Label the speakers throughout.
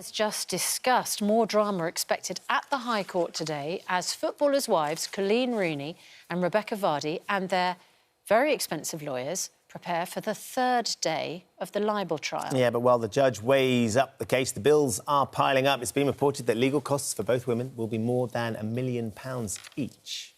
Speaker 1: As just discussed, more drama expected at the High Court today as footballers' wives Coleen Rooney and Rebekah Vardy and their very expensive lawyers prepare for the third day of the libel trial.
Speaker 2: Yeah, but while the judge weighs up the case, the bills are piling up. It's been reported that legal costs for both women will be more than £1 million each.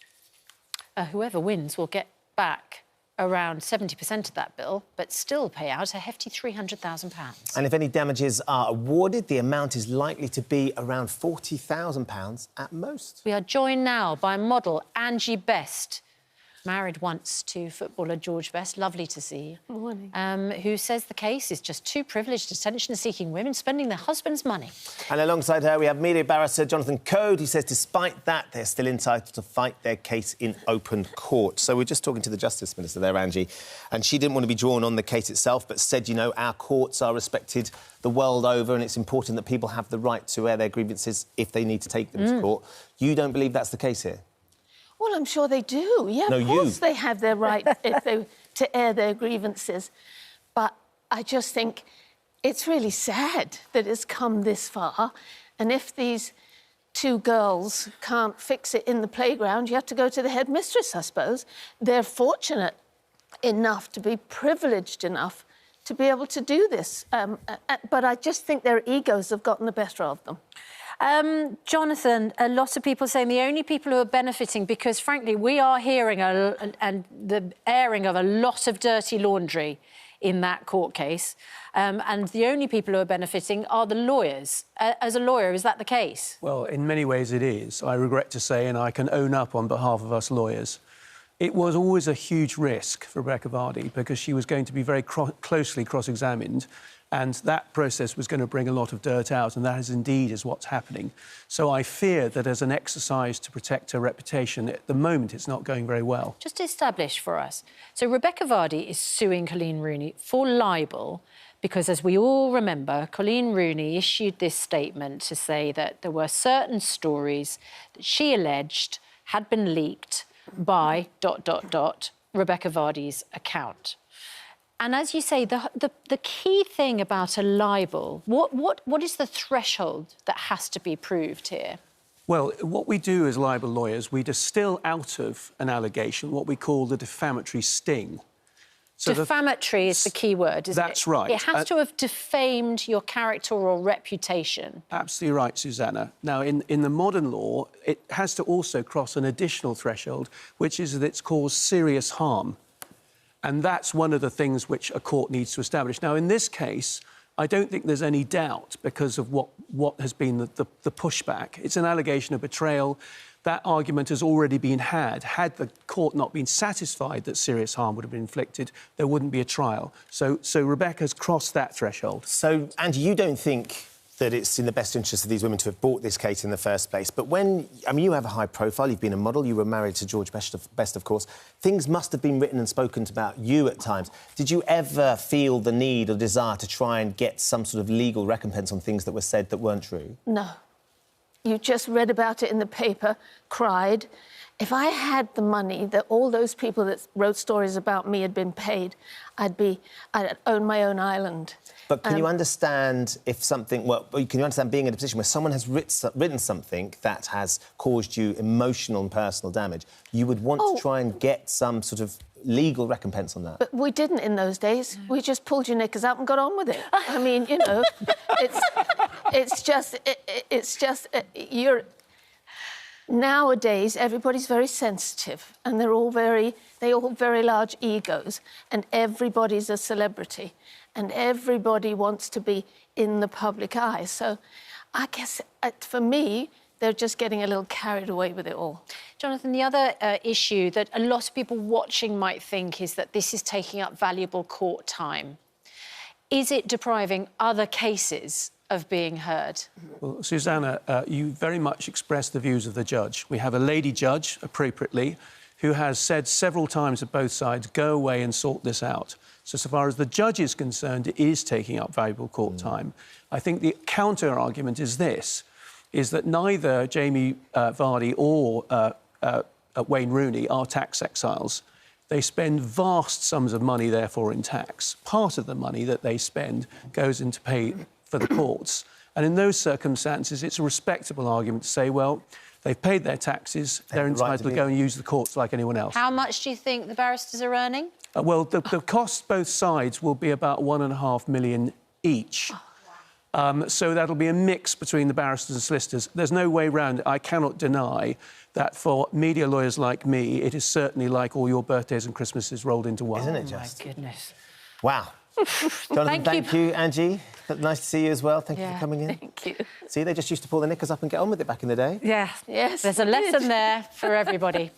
Speaker 1: Whoever wins will get back around 70% of that bill, but still pay out a hefty £300,000.
Speaker 2: And if any damages are awarded, the amount is likely to be around £40,000 at most.
Speaker 1: We are joined now by model Angie Best, married once to footballer George Best, lovely to see you.
Speaker 3: Morning.
Speaker 1: Who says the case is just two privileged, attention-seeking women spending their husband's money.
Speaker 2: And alongside her, we have media barrister Jonathan Coad, who says despite that, they're still entitled to fight their case in open court. So we're just talking to the Justice Minister there, Angie, and she didn't want to be drawn on the case itself, but said, you know, our courts are respected the world over and it's important that people have the right to air their grievances if they need to take them to court. You don't believe that's the case here?
Speaker 3: Well, I'm sure they do. Yeah,
Speaker 2: no,
Speaker 3: of course they have their right to air their grievances. But I just think it's really sad that it's come this far. And if these two girls can't fix it in the playground, you have to go to the headmistress, I suppose. They're fortunate enough to be privileged enough to be able to do this. But I just think their egos have gotten the better of them.
Speaker 1: Jonathan, a lot of people saying the only people who are benefiting, because, frankly, we are hearing the airing of a lot of dirty laundry in that court case, and the only people who are benefiting are the lawyers. As a lawyer, is that the case?
Speaker 4: Well, in many ways it is, I regret to say, and I can own up on behalf of us lawyers. It was always a huge risk for Rebekah Vardy because she was going to be very closely cross-examined, and that process was going to bring a lot of dirt out, and that is indeed what's happening. So I fear that as an exercise to protect her reputation, at the moment it's not going very well.
Speaker 1: Just to establish for us, so Rebekah Vardy is suing Coleen Rooney for libel because, as we all remember, Coleen Rooney issued this statement to say that there were certain stories that she alleged had been leaked by ... Rebekah Vardy's account. And as you say, the key thing about a libel, what is the threshold that has to be proved here?
Speaker 4: Well, what we do as libel lawyers, we distill out of an allegation what we call the defamatory sting. So
Speaker 1: defamatory is the key word, isn't it?
Speaker 4: That's right.
Speaker 1: It has to have defamed your character or reputation.
Speaker 4: Absolutely right, Susanna. Now, in the modern law, it has to also cross an additional threshold, which is that it's caused serious harm. And that's one of the things which a court needs to establish. Now, in this case, I don't think there's any doubt because of what has been the pushback. It's an allegation of betrayal. That argument has already been had. Had the court not been satisfied that serious harm would have been inflicted, there wouldn't be a trial. So Rebekah's crossed that threshold.
Speaker 2: So, Angie, you don't think that it's in the best interest of these women to have brought this case in the first place. But when, I mean, you have a high profile, you've been a model, you were married to George Best, of course. Things must have been written and spoken about you at times. Did you ever feel the need or desire to try and get some sort of legal recompense on things that were said that weren't true?
Speaker 3: No. You just read about it in the paper, cried. If I had the money that all those people that wrote stories about me had been paid, I'd own my own island.
Speaker 2: But can you understand if something... Well, can you understand being in a position where someone has written something that has caused you emotional and personal damage, you would want to try and get some sort of legal recompense on that?
Speaker 3: But we didn't in those days. We just pulled your knickers out and got on with it. I mean, you know, it's just you're... Nowadays, everybody's very sensitive and they all have very large egos, and everybody's a celebrity and everybody wants to be in the public eye. So I guess, for me, they're just getting a little carried away with it all.
Speaker 1: Jonathan, the other issue that a lot of people watching might think is that this is taking up valuable court time. Is it depriving other cases of being heard?
Speaker 4: Well, Susanna, you very much expressed the views of the judge. We have a lady judge, appropriately, who has said several times at both sides, go away and sort this out. So far as the judge is concerned, it is taking up valuable court time. I think the counter-argument is this, is that neither Jamie Vardy or Wayne Rooney are tax exiles. They spend vast sums of money, therefore, in tax. Part of the money that they spend goes into pay for the courts. And in those circumstances, it's a respectable argument to say, well, they've paid their taxes, they're
Speaker 2: have the right
Speaker 4: entitled to go and use the courts like anyone else.
Speaker 1: How much do you think the barristers are earning?
Speaker 4: Well, the costs both sides will be about £1.5 million each. So that'll be a mix between the barristers and solicitors. There's no way round it. I cannot deny that for media lawyers like me, it is certainly like all your birthdays and Christmases rolled into one.
Speaker 2: Isn't it just?
Speaker 1: My goodness.
Speaker 2: Wow. Jonathan, thank you. Angie, nice to see you as well. Thank you
Speaker 1: Yeah,
Speaker 2: for coming in.
Speaker 3: Thank you.
Speaker 2: See, they just used to pull the knickers up and get on with it back in the day.
Speaker 1: Yeah.
Speaker 3: Yes,
Speaker 1: There's a
Speaker 3: they did.
Speaker 1: lesson there for everybody.